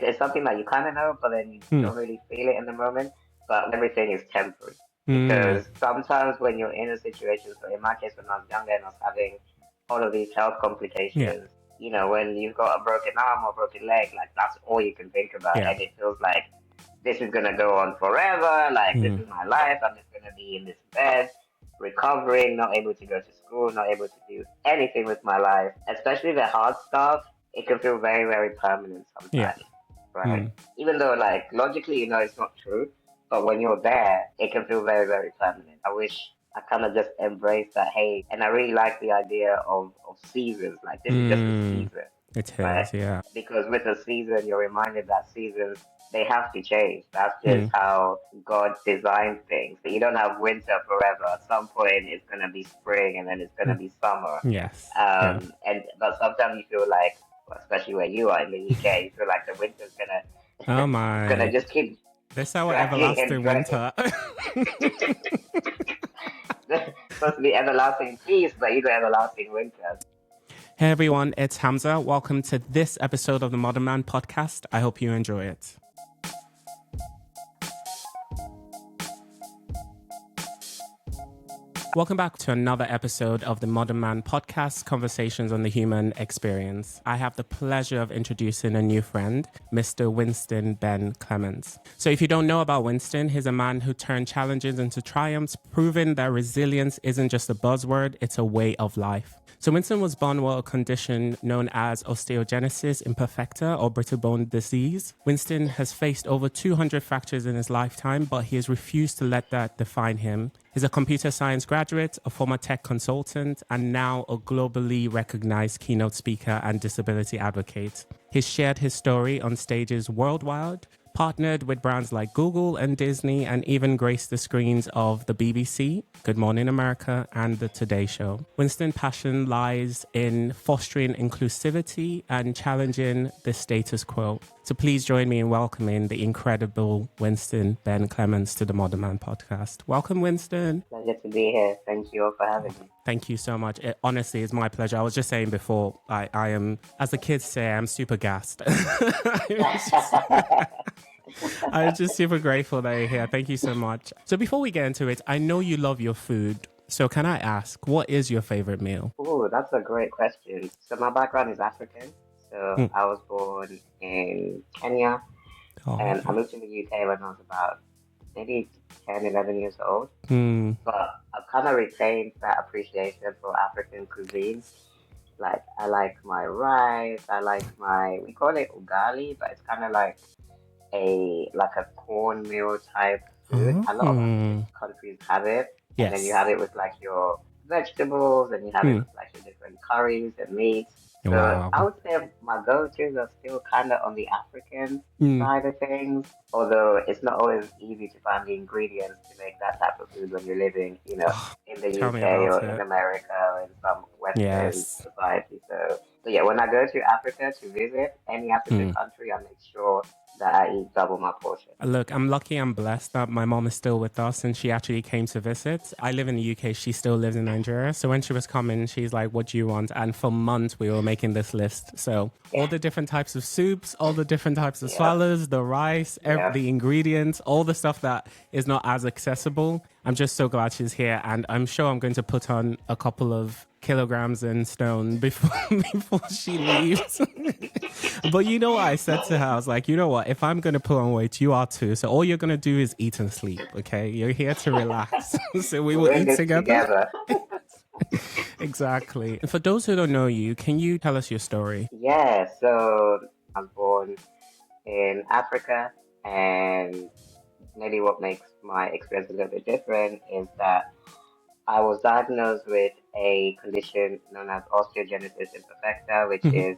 it's something that you kind of know, but then you don't really feel it in the moment. But everything is temporary because sometimes when you're in a situation, so in my case, when I was younger and I was having all of these health Yeah. complications, when you've got a broken arm or broken leg, like that's all you can think about, Yeah. and it feels like this is gonna go on forever. Like this is my life. I'm just gonna be in this bed, recovering, not able to go to school, not able to do anything with my life. Especially the hard stuff, it can feel very, very permanent Yeah. sometimes, right? Even though, like logically, it's not true, but when you're there, it can feel very, very permanent. I wish I kind of just embraced that. Hey, and I really like the idea of seasons. Like this is just a season, It right? is, yeah. Because with a season, you're reminded that seasons they have to change. That's just how God designed things. You don't have winter forever. At some point, it's gonna be spring, and then it's gonna be summer. Yes. Yeah. But sometimes you feel like, especially where you are in the UK, you feel like the winter's Oh gonna my. just keep This our dragging and everlasting dragging. winter. Supposed to be everlasting peace, but you got everlasting winter. Hey everyone, it's Hamza. Welcome to this episode of the Modern Man podcast. I hope you enjoy it. Welcome back to another episode of the Modern Man podcast, Conversations on the Human Experience. I have the pleasure of introducing a new friend, Mr. Winston Ben Clemens. So if you don't know about Winston, he's a man who turned challenges into triumphs, proving that resilience isn't just a buzzword, it's a way of life. So Winston was born with a condition known as osteogenesis imperfecta or brittle bone disease. Winston has faced over 200 fractures in his lifetime, but he has refused to let that define him. He's a computer science graduate, a former tech consultant, and now a globally recognized keynote speaker and disability advocate. He's shared his story on stages worldwide, partnered with brands like Google and Disney, and even graced the screens of the BBC, Good Morning America, and The Today Show. Winston's passion lies in fostering inclusivity and challenging the status quo. So please join me in welcoming the incredible Winston Ben Clemens to the Modern Man podcast. Welcome, Winston. Pleasure to be here. Thank you all for having me. Thank you so much. It honestly is my pleasure. I was just saying before, I am, as the kids say, I'm super gassed. I'm just super grateful that you're here. Thank you so much. So before we get into it, I know you love your food. So can I ask, what is your favorite meal? Oh, that's a great question. So my background is African. So I was born in Kenya and I moved to the UK when I was about maybe 10, 11 years old. But I've kind of retained that appreciation for African cuisine. Like I like my rice, we call it ugali, but it's kind of like a cornmeal type food. A lot of countries have it. Yes. And then you have it with like your vegetables and you have it with like your different curries and meats. So Wow. I would say my go-tos are still kind of on the African side of things, although it's not always easy to find the ingredients to make that type of food when you're living, in the Tell me UK or about in it. America or in some Western Yes. society. So yeah, when I go to Africa to visit any African country, I make sure that I eat double my portion. Look, I'm lucky, I'm blessed that my mom is still with us and she actually came to visit. I live in the UK, she still lives in Nigeria. So when she was coming, she's like, what do you want? And for months, we were making this list. So all the different types of soups, all the different types of swallows, the rice, the ingredients, all the stuff that is not as accessible. I'm just so glad she's here. And I'm sure I'm going to put on a couple of kilograms in stone before she leaves. But you know what I said to her? I was like, you know what? If I'm going to put on weight, you are too. So all you're going to do is eat and sleep, okay? You're here to relax. So we will eat together. Exactly. And for those who don't know you, can you tell us your story? Yeah, so I was born in Africa, and maybe what makes my experience a little bit different is that I was diagnosed with a condition known as osteogenesis imperfecta, which is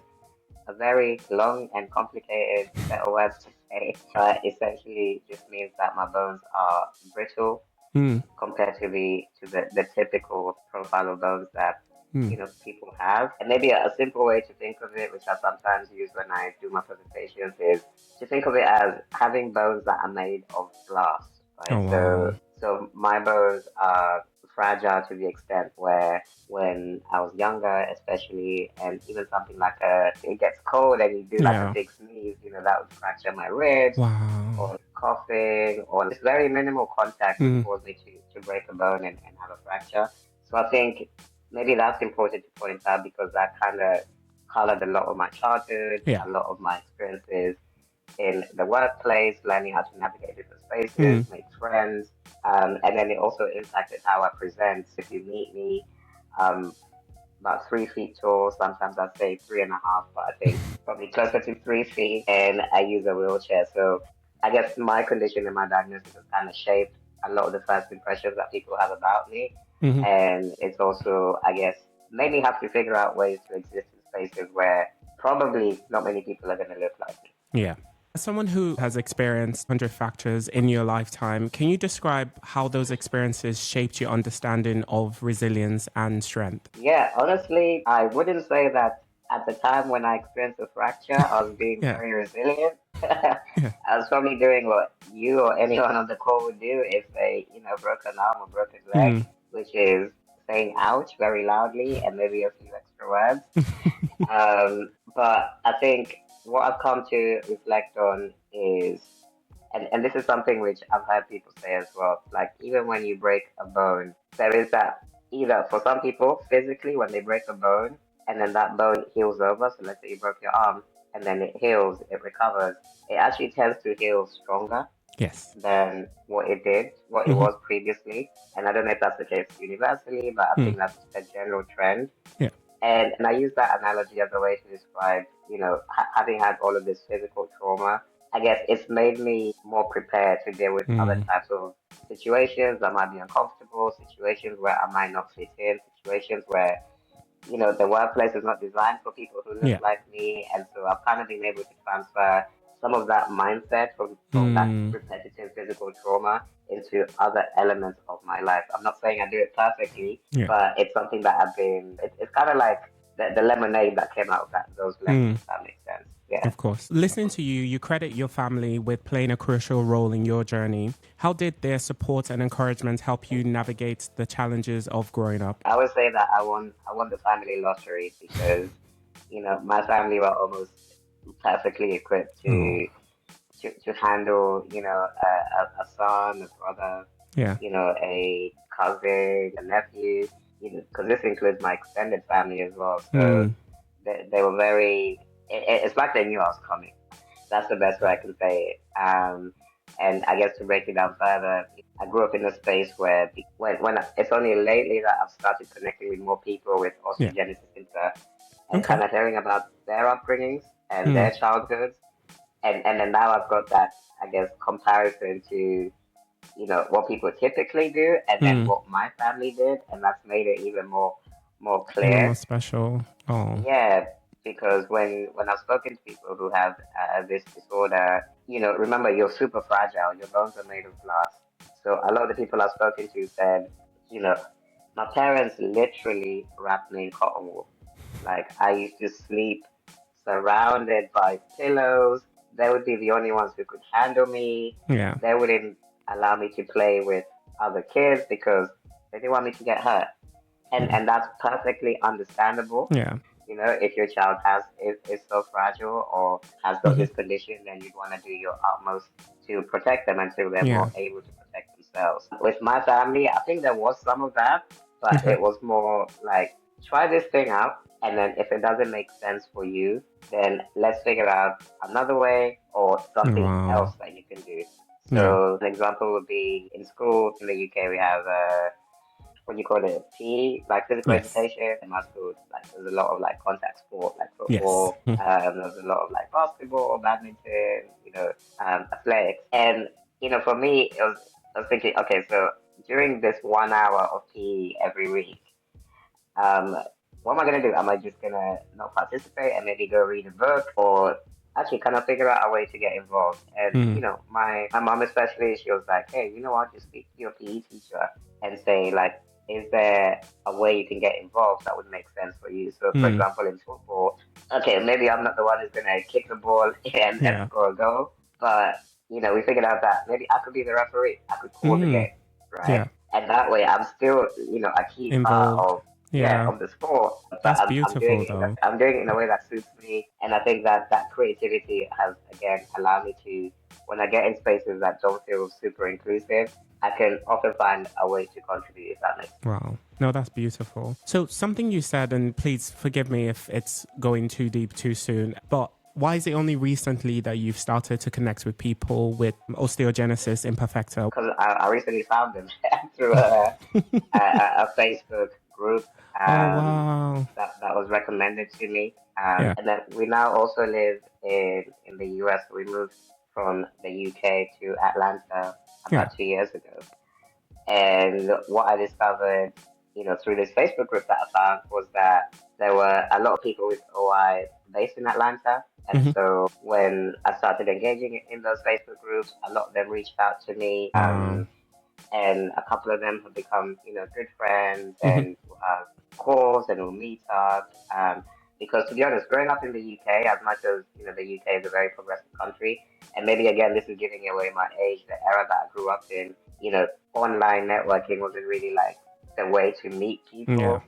a very long and complicated set of words to say, but essentially just means that my bones are brittle compared to the typical profile of bones that people have. And maybe a simple way to think of it, which I sometimes use when I do my presentations, is to think of it as having bones that are made of glass. Right? Oh, wow. So my bones are fragile to the extent where when I was younger, especially, and even something like it gets cold and you do like a Yeah. big sneeze, that would fracture my ribs, Wow. or coughing, or just very minimal contact would Mm. cause me to break a bone and have a fracture. So I think maybe that's important to point out because that kind of colored a lot of my childhood, Yeah. a lot of my experiences in the workplace, learning how to navigate different spaces, Mm. make friends, and then it also impacted how I present. If you meet me, um, about 3 feet tall, sometimes I say 3.5, but I think probably closer to 3 feet, and I use a wheelchair. So I guess my condition and my diagnosis has kind of shaped a lot of the first impressions that people have about me, Mm-hmm. and it's also, I guess, made me have to figure out ways to exist in spaces where probably not many people are going to live like me. Yeah. As someone who has experienced 100 factors in your lifetime, can you describe how those experiences shaped your understanding of resilience and strength? Yeah, honestly, I wouldn't say that at the time when I experienced a fracture, I was being Yeah. very resilient. Yeah. I was probably doing what you or anyone on the call would do if they, broke an arm or broken leg, Mm. which is saying ouch very loudly and maybe a few extra words. But I think what I've come to reflect on is, and this is something which I've heard people say as well, like even when you break a bone, there is that either for some people physically when they break a bone and then that bone heals over. So let's say you broke your arm and then it heals, it recovers. It actually tends to heal stronger Yes. than what it Mm-hmm. was previously. And I don't know if that's the case universally, but I Mm. think that's a general trend. Yeah. And I use that analogy as a way to describe, having had all of this physical trauma, I guess it's made me more prepared to deal with other Mm. types of situations that might be uncomfortable, situations where I might not fit in, situations where, the workplace is not designed for people who look Yeah. like me. And so I've kind of been able to transfer some of that mindset from that Mm. repetitive physical trauma into other elements of my life. I'm not saying I do it perfectly, Yeah. but it's something that it's kind of like the lemonade that came out of those lemons, Mm. if that makes sense. Yeah. Of course. Listening to you, you credit your family with playing a crucial role in your journey. How did their support and encouragement help you navigate the challenges of growing up? I would say that I won the family lottery because, my family were almost perfectly equipped Oh. to handle, a son, a brother, Yeah. a cousin, a nephew, because this includes my extended family as well. So Mm. they were very, it's like they knew I was coming. That's the best way I can say it. And I guess to break it down further, I grew up in a space where it's only lately that I've started connecting with more people with Yeah. osteogenesis imperfecta and Okay. kind of hearing about their upbringings and Mm. their childhoods. And then now I've got that, I guess, comparison to, what people typically do and then Mm. what my family did. And that's made it even more Even more clear. special. Oh. Yeah, because when I've spoken to people who have this disorder, remember you're super fragile. Your bones are made of glass. So a lot of the people I've spoken to said, you know, my parents literally wrapped me in cotton wool. Like I used to sleep surrounded by pillows. They would be the only ones who could handle me. Yeah. They wouldn't allow me to play with other kids because they didn't want me to get hurt. And that's perfectly understandable. Yeah. If your child is so fragile or has got Hmm. this condition, then you'd want to do your utmost to protect them until they're Yeah. more able to protect themselves. With my family, I think there was some of that, but Okay. it was more like try this thing out, and then if it doesn't make sense for you, then let's figure out another way or something else Wow. that you can do. Yeah. So an example would be in school in the UK we have what do you call it, PE, like physical Yes. education. In my school, like there's a lot of like contact sport, like Yes. football. There's a lot of like basketball, badminton, athletics. And for me, I was thinking, okay, so during this 1 hour of PE every week, um, what am I gonna do? Am I just gonna not participate and maybe go read a book, or actually kind of figure out a way to get involved? And Mm. my mom especially, she was like, hey, you know what? Just speak to your PE teacher and say like, is there a way you can get involved that would make sense for you? So, for Mm. example, in football, okay, maybe I'm not the one who's gonna kick the ball and Yeah. score a goal, but we figured out that maybe I could be the referee. I could call the Mm. game, right? Yeah. And that way I'm still, a key part Involved. of, Yeah. of the sport, but That's I'm doing beautiful it though. I'm doing it in a way that suits me. And I think that that creativity has, again, allowed me to, when I get in spaces that don't feel super inclusive, I can often find a way to contribute, if that makes sense. Wow. No, that's beautiful. So something you said, and please forgive me if it's going too deep too soon, but why is it only recently that you've started to connect with people with osteogenesis imperfecta? Because I recently found them through a Facebook group Oh, wow. that was recommended to me. Yeah. And then we now also live in the US. We moved from the UK to Atlanta Yeah. about 2 years ago. And what I discovered, through this Facebook group that I found was that there were a lot of people with OI based in Atlanta. And so when I started engaging in those Facebook groups, a lot of them reached out to me. Wow. And a couple of them have become, good friends, Mhm. and we'll have calls and we'll meet up. Because to be honest, growing up in the UK, as much as, the UK is a very progressive country, and maybe again, this is giving away my age, the era that I grew up in, online networking wasn't really like the way to meet Yeah. people.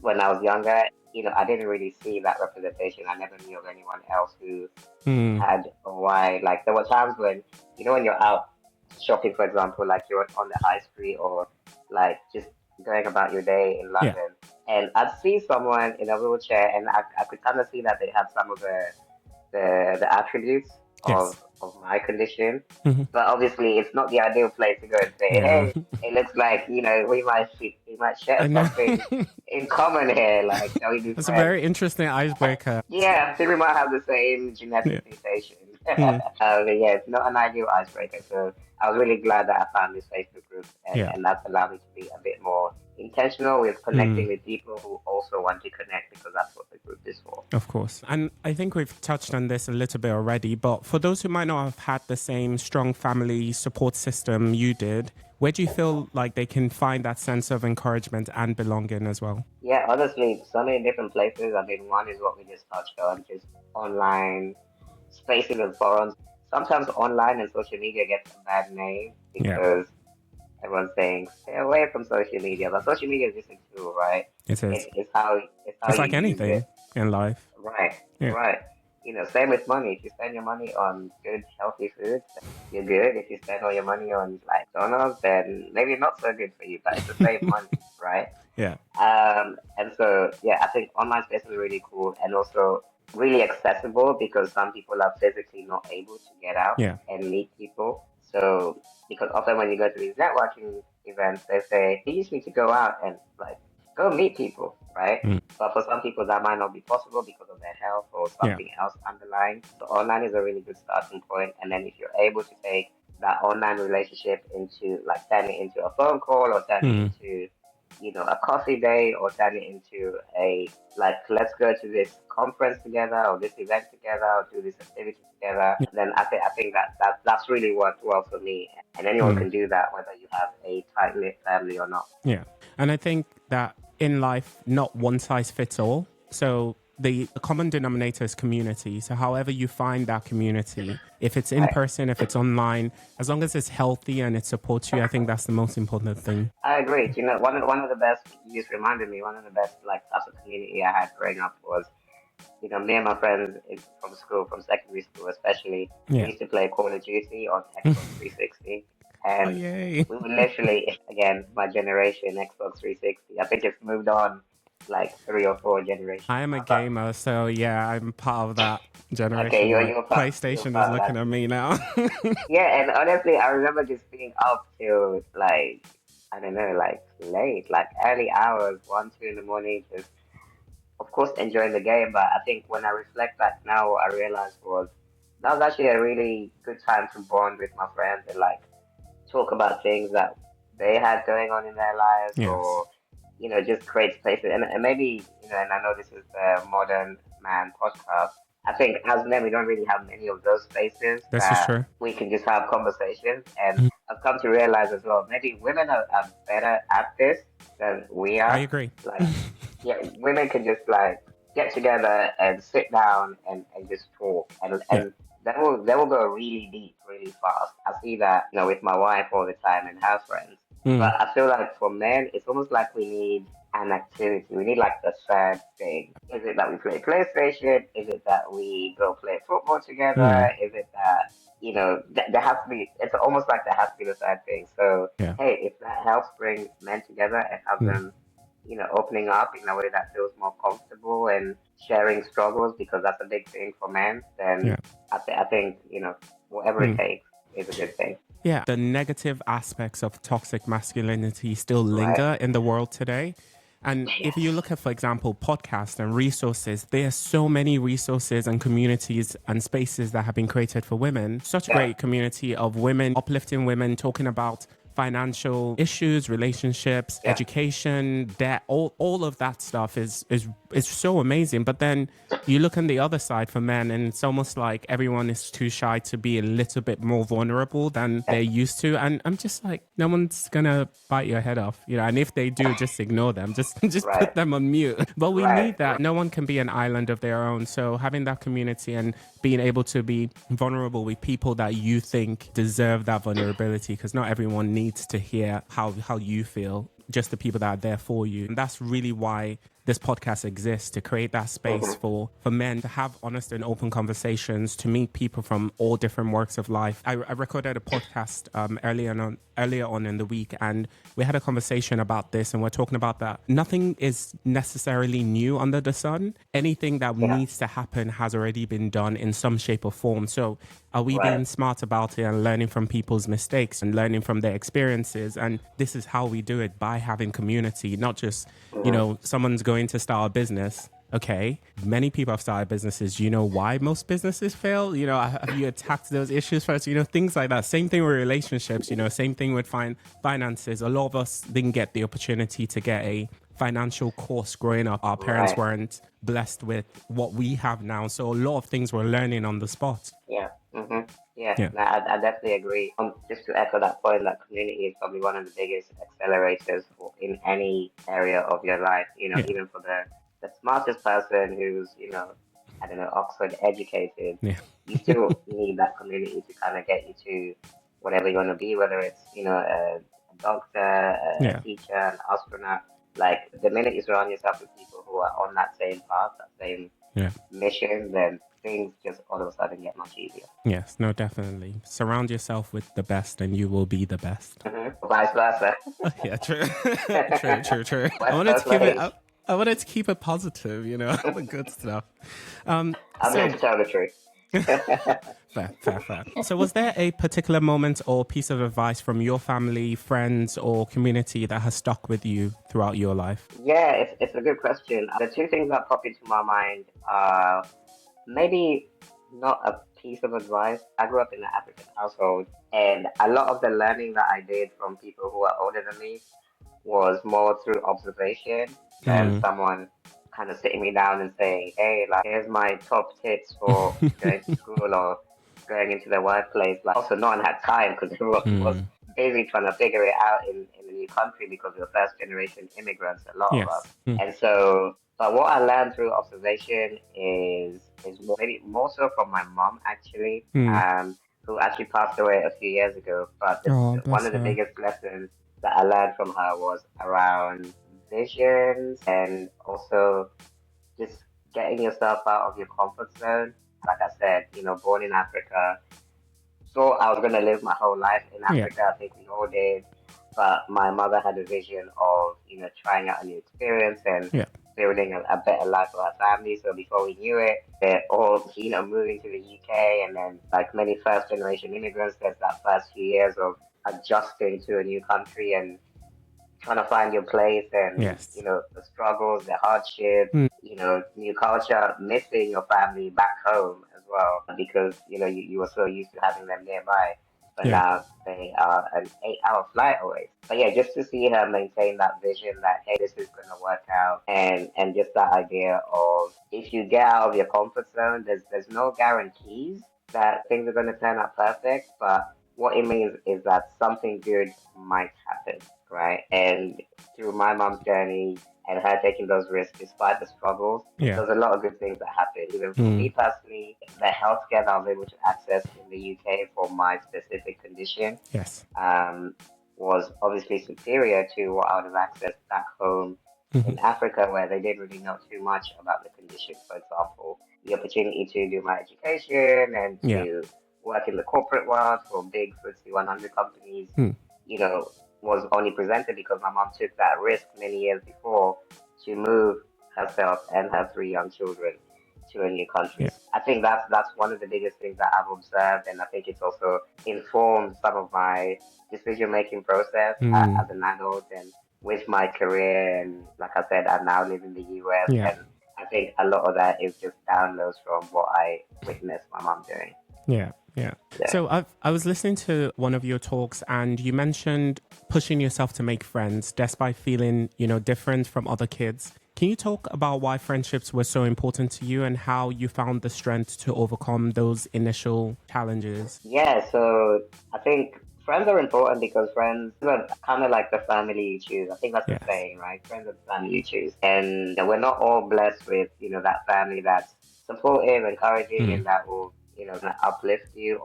When I was younger, I didn't really see that representation. I never knew of anyone else who Mm. had a why. Like there were times when, when you're out shopping, for example, like you're on the high street or like just going about your day in Yeah. London, and I'd see someone in a wheelchair, and I could kind of see that they had some of the attributes Yes. of my condition. Mhm. But obviously, it's not the ideal place to go and say, Yeah. "Hey, it looks like we might I share know. something in common here. Like, shall we be It's a friends?" very interesting icebreaker. Yeah, I think we might have the same Yeah. genetic mutation. Mm. But yeah, it's not an ideal icebreaker. So I was really glad that I found this Facebook group, Yeah. and that's allowed me to be a bit more intentional with connecting Mm. with people who also want to connect, because that's what the group is for. Of course. And I think we've touched on this a little bit already, but for those who might not have had the same strong family support system you did, where do you feel like they can find that sense of encouragement and belonging as well? Yeah, honestly, so many different places. I mean, one is what we just touched on, just online spaces and forums. Sometimes online and social media gets a bad name Yeah, because everyone's saying stay away from social media, but social media is just a tool, right? it is. It's how It's you like use anything it. in life. Right, Yeah. right. Same with money. If you spend your money on good, healthy foods, you're good. If you spend all your money on like McDonald's, then maybe not so good for you, but it's the same money, right? Yeah. And so, yeah, I think online space is really cool and also really accessible because some people are physically not able to get out Yeah. and meet people. So, because often when you go to these networking events, they say you just need to go out and like go meet people, right? Mm. But for some people, that might not be possible because of their health or Yeah. something else underlying. So, online is a really good starting point. And then if you're able to take that online relationship into like turn it into a phone call or turn it Mm. into a coffee day or turn it into a like let's go to this conference together or this event together or do this activity together, Yeah. then I think that's really worked well for me, and anyone Mm. can do that whether you have a tight knit family or not. Yeah. And I think that in life, not one size fits all. So the common denominator is community. So however you find that community, if it's in Right. person, if it's online, as long as it's healthy and it supports you, I think that's the most important thing. I agree. One of the best, you just reminded me, one of the best like types of community I had growing up was, me and my friends from school, from secondary school especially, we Yeah. used to play Call of Duty on Xbox 360. Oh, And yay. we would literally, again, my generation, Xbox 360, I think it's moved on like 3 or 4 generations. I am a now, but gamer, so yeah, I'm part of that okay, generation. you're, Like you're, part, you're PlayStation is part of looking that at too. me now. Yeah, and honestly, I remember just being up till like, I don't know, like late, like early hours, 1, 2 in the morning, just of course enjoying the game. But I think when I reflect back now, what I realized was that was actually a really good time to bond with my friends and like talk about things that they had going on in their lives, Yes, or just create spaces. And maybe, and I know this is the modern man podcast, I think as men we don't really have many of those spaces this is that true. we can just have conversations. And Mhm. I've come to realize as well, maybe women are better at this than we I are. agree. Like, yeah, women can just like get together and sit down and just talk, and Yeah. they will go really deep, really fast. I see that with my wife all the time and her friends. Mm. But I feel like for men, it's almost like we need an activity. We need like the third thing. Is it that we play PlayStation? Is it that we go play football Mm. together? Is it that, there has to be, it's almost like there has to be the third thing. So, Yeah. hey, if that helps bring men together and have Mm. them, opening up in a way that feels more comfortable and sharing struggles, because that's a big thing for men, then Yeah. I think, whatever it Mm. takes is a good thing. Yeah. The negative aspects of toxic masculinity still Right. linger in the world today. And if you Yes. look at, for example, podcasts and resources, there are so many resources and communities and spaces that have been created for women. Such a Yeah. great community of women, uplifting women, talking about financial issues, relationships, Yeah. education, debt, all of that stuff is so amazing. But then you look on the other side for men, and it's almost like everyone is too shy to be a little bit more vulnerable than they're used to. And I'm just like, no one's gonna bite your head off, and if they do, just ignore them. Just Right. put them on mute. But we Right. need that. No one can be an island of their own. So having that community and being able to be vulnerable with people that you think deserve that vulnerability, because not everyone needs to hear how you feel, just the people that are there for you. And that's really why this podcast exists, to create that space Mm-hmm. for men to have honest and open conversations, to meet people from all different walks of life. I recorded a podcast earlier on in the week, and we had a conversation about this, and we're talking about that nothing is necessarily new under the sun. Anything that Yeah. needs to happen has already been done in some shape or form. So are we Right. being smart about it and learning from people's mistakes and learning from their experiences? And this is how we do it, by having community, not just, Mm-hmm. someone's going to start a business. Okay, many people have started businesses. You know why most businesses fail? Have you attacked those issues first? Things like that. Same thing with relationships. Same thing with finances. A lot of us didn't get the opportunity to get a financial course growing up. Our parents Right. weren't blessed with what we have now. So a lot of things we're learning on the spot. Yeah. Mm-hmm. Yeah. Yeah. No, I definitely agree. Just to echo that point, that community is probably one of the biggest accelerators in any area of your life. Yeah. Even for the smartest person who's, I don't know, Oxford educated, Yeah. you still need that community to kind of get you to whatever you want to be, whether it's, a doctor, a Yeah. teacher, an astronaut. Like, the minute you surround yourself with people who are on that same path, that same Yeah. mission, then things just all of a sudden get much easier. Yes. No, definitely. Surround yourself with the best and you will be the best. Vice versa. Yeah, true. True. I West wanted to Coast keep it ways. up. I wanted to keep it positive, the good stuff. I'm here So to tell the truth. fair. So was there a particular moment or piece of advice from your family, friends, or community that has stuck with you throughout your life? Yeah, it's a good question. The two things that pop into my mind are maybe not a piece of advice. I grew up in an African household, and a lot of the learning that I did from people who are older than me was more through observation than Mm. someone kind of sitting me down and saying, hey, like, here's my top tips for going to school or going into the workplace. Like, also, no one had time because everyone was Mm. busy trying to figure it out in a new country because we were first generation immigrants, a lot of us. Yes. Mm. And so, but what I learned through observation is maybe more so from my mom, actually, Mm. who actually passed away a few years ago. But Oh, one bless of the her. biggest lessons that I learned from her was around visions and also just getting yourself out of your comfort zone. Like I said, born in Africa, thought I was going to live my whole life in Yeah. Africa. I think we all did. But my mother had a vision of, trying out a new experience and Yeah. building a better life for her family. So before we knew it, they're all, moving to the UK. And then, like many first generation immigrants, there's that first few years of adjusting to a new country and trying to find your place and, Yes. the struggles, the hardship, Mm. new culture, missing your family back home as well because, you were so used to having them nearby. But Yeah. now they are an 8-hour flight away. But yeah, just to see her maintain that vision that, hey, this is going to work out. And just that idea of if you get out of your comfort zone, there's no guarantees that things are going to turn out perfect. But what it means is that something good might happen, right? And through my mom's journey and her taking those risks despite the struggles, Yeah. there's a lot of good things that happen. Even for me Mm. personally, the healthcare that I was able to access in the UK for my specific condition Yes. um, was obviously superior to what I would have accessed back home in Africa, where they didn't really know too much about the condition. For example, the opportunity to do my education and Yeah. to work in the corporate world for big FTSE 100 companies, you know, was only presented because my mom took that risk many years before to move herself and her three young children to a new country. Yeah. I think that's one of the biggest things that I've observed, and I think it's also informed some of my decision making process as an adult and with my career. And like I said, I now live in the US, Yeah. and I think a lot of that is just downloads from what I witnessed my mom doing. Yeah. Yeah. So I was listening to one of your talks and you mentioned pushing yourself to make friends despite feeling, different from other kids. Can you talk about why friendships were so important to you and how you found the strength to overcome those initial challenges? Yeah, so I think friends are important because friends are kind of like the family you choose. I think that's the Yes. saying, right? Friends are the family you choose. And we're not all blessed with, that family that's supportive, encouraging, and that will, uplift you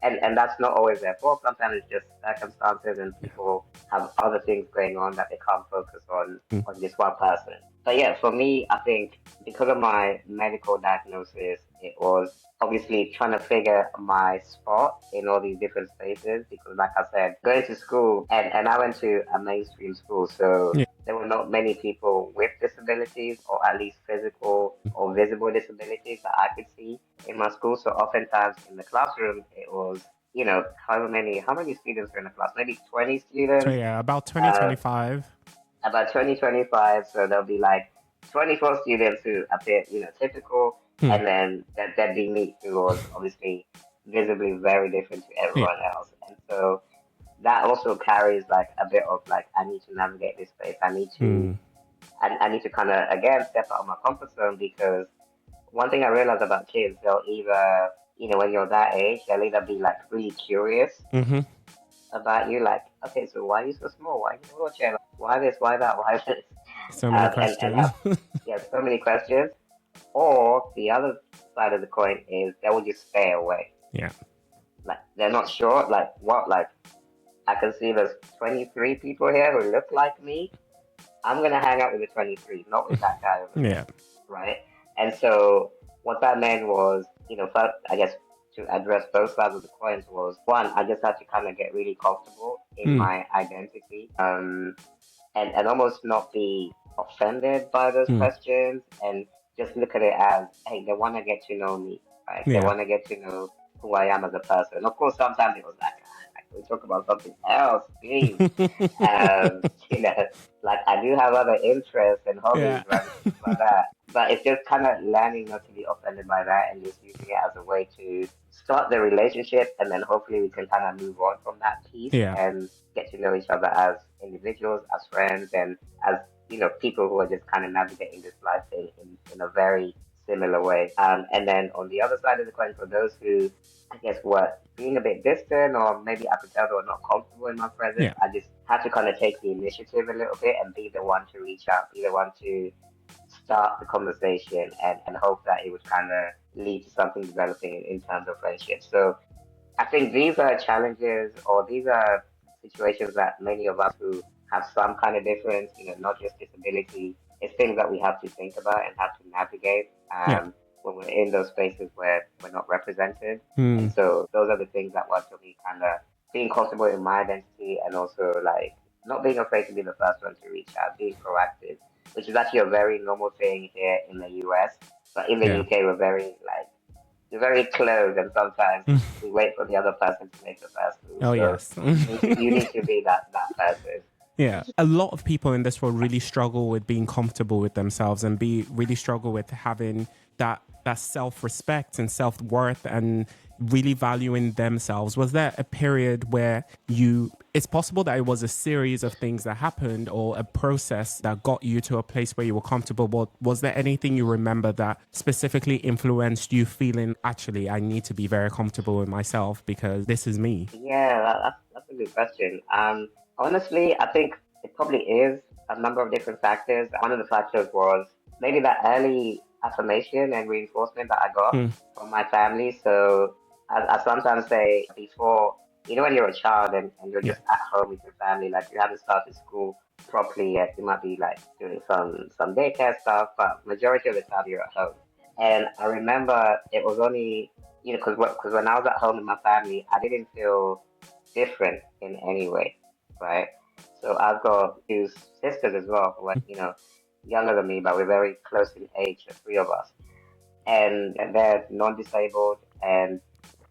and that's not always their fault. Sometimes it's just circumstances and people have other things going on that they can't focus on just one person. But yeah, for me, I think because of my medical diagnosis, it was obviously trying to figure my spot in all these different spaces. Because, like I said, going to school, and I went to a mainstream school, so there were not many people with disabilities, or at least physical or visible disabilities that I could see in my school. So oftentimes in the classroom, it was, how many students were in the class? Maybe 20 So students. yeah, about 2025. About 2025. So there'll be like 24 students who appear, typical, and then there'd be me who was obviously visibly very different to everyone else. And so that also carries like a bit of like, I need to navigate this space. I need to kind of, again, step out of my comfort zone because one thing I realized about kids, they'll either, when you're that age, they'll either be like really curious about you, like, okay, so why are you so small? Why are you in a wheelchair? Like, why this? Why that? Why this? So many questions. And have, so many questions. Or the other side of the coin is they will just stay away. Yeah. Like they're not sure. Like what? Like I can see there's 23 people here who look like me. I'm gonna hang out with the 23, not with that guy over there. Right? And so what that meant was, first, I guess to address both sides of the coins was one, I just had to kind of get really comfortable in my identity, and almost not be offended by those questions, and just look at it as, hey, they want to get to know me, right? They want to get to know who I am as a person. Of course, sometimes it was like, we talk about something else, please. Like I do have other interests and hobbies, right? Things like that. But it's just kind of learning not to be offended by that and just using it as a way to start the relationship, and then hopefully we can kind of move on from that piece and get to know each other as individuals, as friends, and as people who are just kind of navigating this life in a very similar way. And then on the other side of the coin, for those who, I guess, were being a bit distant, or maybe I could tell they were not comfortable in my presence, I just had to kind of take the initiative a little bit and be the one to reach out, be the one to start the conversation, and hope that it would kind of lead to something developing in terms of friendship. So I think these are challenges, or these are situations that many of us who have some kind of difference, not just disability, it's things that we have to think about and have to navigate when we're in those spaces where we're not represented. And so those are the things that work for me, kind of being comfortable in my identity, and also like not being afraid to be the first one to reach out, being proactive, which is actually a very normal thing here in the US. But in the UK, we're very close, and sometimes we wait for the other person to make the first move. Oh, so yes. you need to be that person. Yeah. A lot of people in this world really struggle with being comfortable with themselves and really struggle with having that self-respect and self-worth and really valuing themselves. Was there a period where it's possible that it was a series of things that happened or a process that got you to a place where you were comfortable, but was there anything you remember that specifically influenced you feeling, actually, I need to be very comfortable with myself because this is me? Yeah, that's a good question. Honestly, I think it probably is a number of different factors. One of the factors was maybe that early affirmation and reinforcement that I got from my family. So I sometimes say before when you're a child and you're just at home with your family, like you haven't started school properly yet, you might be like doing some daycare stuff, but majority of the time you're at home. And I remember it was only, because when I was at home with my family, I didn't feel different in any way, right? So I've got two sisters as well who are, younger than me, but we're very close in age, the three of us. And they're non-disabled, and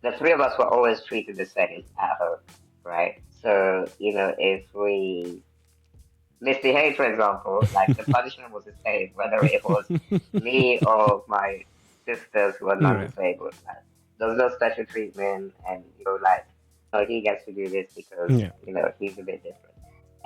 the three of us were always treated the same at home, right? So, if we misbehaved, for example, like the punishment was the same, whether it was me or my sisters who are Right. non-disabled. Like, there was no special treatment, and like, no, he gets to do this because Yeah. he's a bit different.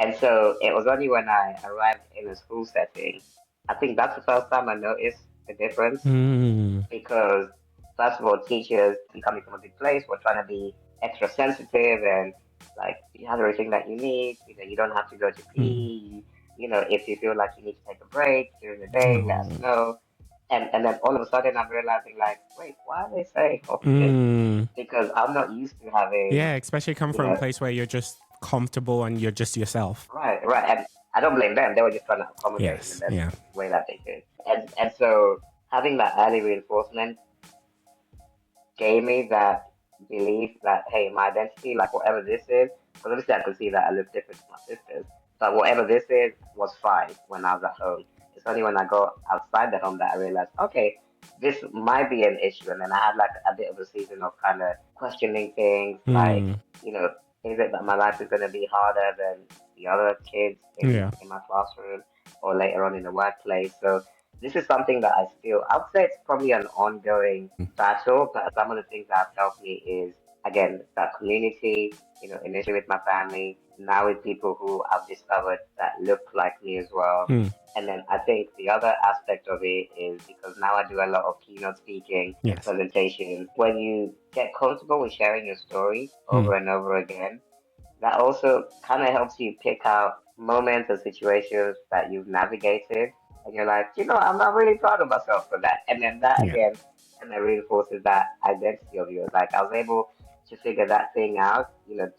And so it was only when I arrived in a school setting, I think that's the first time I noticed the difference Mm. because first of all, teachers, you coming from a big place, we're trying to be extra sensitive and like you have everything that you need. You don't have to go to Mm. pee. If you feel like you need to take a break during the day, let us Oh. know. And then all of a sudden, I'm realizing like, wait, why are they saying all this? Mm. Because I'm not used to having, Yeah, especially come you from a know, place where you're just comfortable and you're just yourself. right, right. And I don't blame them. They were just trying to accommodate in the Yes. best Yeah. way that they could. And so having that early reinforcement gave me that belief that hey, my identity, like whatever this is, because obviously I could see that I look different to my sisters, but whatever this is was fine when I was at home. It's only when I go outside the home that I realized, okay, this might be an issue. And then I had like a bit of a season of kind of questioning things, like Mm. you know, is it that my life is going to be harder than the other kids Yeah. in my classroom or later on in the workplace? So this is something that I still, I would say it's probably an ongoing battle, but some of the things that have helped me is, again, that community, initially with my family, now with people who I've discovered that look like me as well. Mm. And then I think the other aspect of it is because now I do a lot of keynote speaking and Yes. presentations. When you get comfortable with sharing your story Mm. over and over again, that also kind of helps you pick out moments and situations that you've navigated. And you're like, I'm not really proud of myself for that. And then that Yeah. again, and then reinforces that identity of yours. Like I was able to figure that thing out,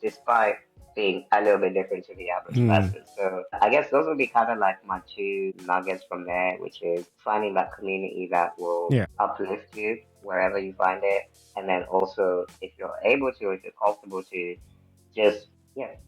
despite being a little bit different to the average Mm. person. So I guess those would be kind of like my two nuggets from there, which is finding that community that will Yeah. uplift you wherever you find it. And then also, if you're able to, if you're comfortable to, just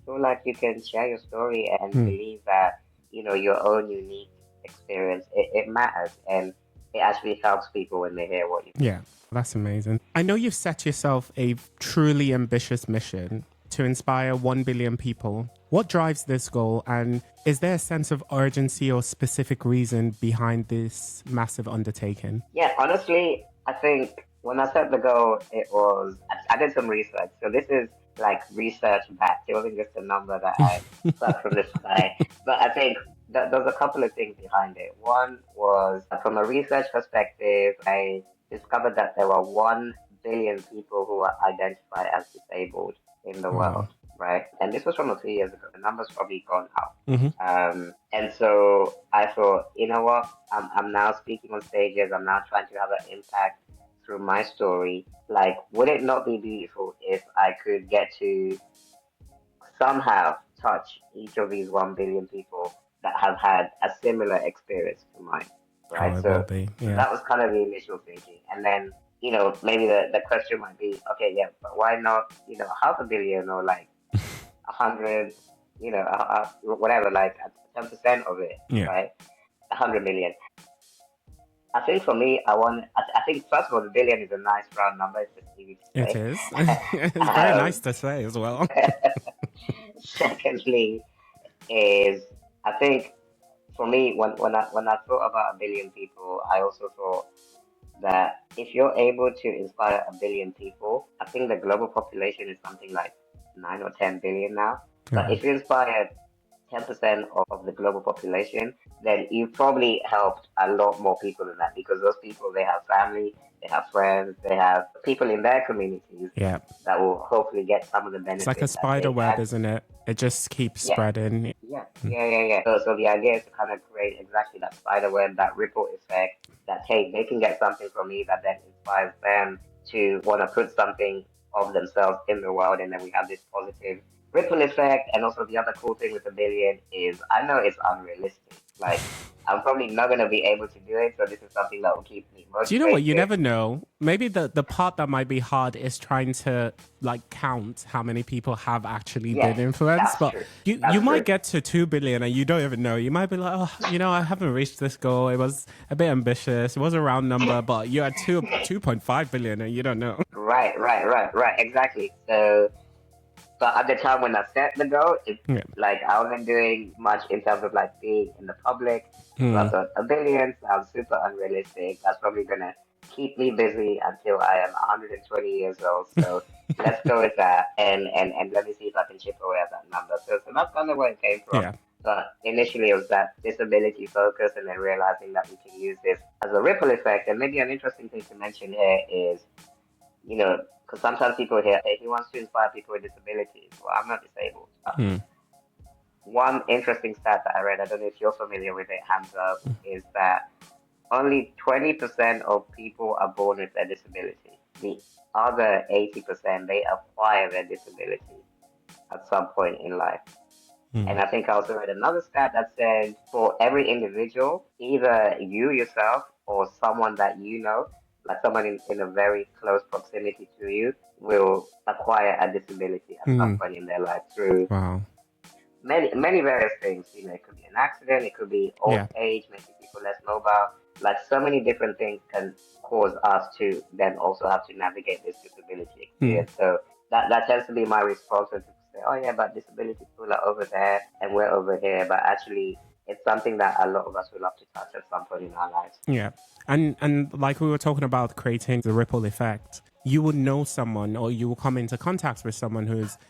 feel like you can share your story and Mm. believe that your own unique experience it matters and it actually helps people when they hear what you. Yeah. That's amazing. I know you've set yourself a truly ambitious mission to inspire 1 billion people. What drives this goal? And is there a sense of urgency or specific reason behind this massive undertaking? Yeah, honestly, I think when I set the goal, it was I did some research. So this is like research backed. It wasn't just a number that I plucked from the sky. But I think that there's a couple of things behind it. One was from a research perspective, I discovered that there were 1 billion people who are identified as disabled in the Wow. world, right? And this was from a few years ago. The number's probably gone up. Mm-hmm. And so I thought, you know what? I'm now speaking on stages. I'm now trying to have an impact through my story. Like, would it not be beautiful if I could get to somehow touch each of these 1 billion people that have had a similar experience to mine, Oh, right? it will So, be. so Yeah. that was kind of the initial thinking. And then, maybe the question might be, okay, yeah, but why not, half a billion or like 100, whatever, like 10% of it, Yeah. right? 100 million. I think for me, I think first of all, the billion is a nice round number. It's just easy to It say. is. It's very nice to say as well. Secondly, is I think for me, when I thought about a billion people, I also thought that if you're able to inspire a billion people, I think the global population is something like 9 or 10 billion now. But Oh. if you inspire 10% of the global population, then you probably helped a lot more people than that because those people, they have family, they have friends, they have people in their communities Yeah. that will hopefully get some of the It's like a benefits that spider they web, had. isn't it? It just keeps Yeah, spreading. yeah. So the idea is to kind of create exactly that spider web, that ripple effect that, hey, they can get something from me that then inspires them to want to put something of themselves in the world, and then we have this positive ripple effect. And also the other cool thing with the billion is I know it's unrealistic. Like I'm probably not gonna be able to do it, so this is something that will keep me Do you know what? You motivated. never know. Maybe the part that might be hard is trying to like count how many people have actually Yes, been influenced. that's But true. you That's might true. get to 2 billion and you don't even know. You might be like, oh, I haven't reached this goal. It was a bit ambitious. It was a round number, but you're at 2.5 billion and you don't know. Right. Exactly. So, but at the time when I set the goal, it Yeah. like I wasn't doing much in terms of like being in the public. So I Hmm. thought a billion sounds super unrealistic. That's probably gonna keep me busy until I am 120 years old. So let's go with that, and let me see if I can chip away at that number. So that's kind of where it came from. Yeah. But initially, it was that disability focus, and then realizing that we can use this as a ripple effect. And maybe an interesting thing to mention here is, because sometimes people hear, hey, he wants to inspire people with disabilities. Well, I'm not disabled. Hmm. One interesting stat that I read, I don't know if you're familiar with it, Hamza, is that only 20% of people are born with a disability. The other 80%, they acquire their disability at some point in life. Hmm. And I think I also read another stat that said for every individual, either you yourself or someone that you know, like someone in a very close proximity to you, will acquire a disability at some Hmm. point in their life through Wow. many various things. It could be an accident, it could be old Yeah. age, making people less mobile. Like so many different things can cause us to then also have to navigate this disability Hmm. experience. So that tends to be my response when people say, "Oh yeah, but disability people are over there and we're over here." But actually, it's something that a lot of us will have to touch at some point in our lives. Yeah. And like we were talking about creating the ripple effect, you would know someone or you will come into contact with someone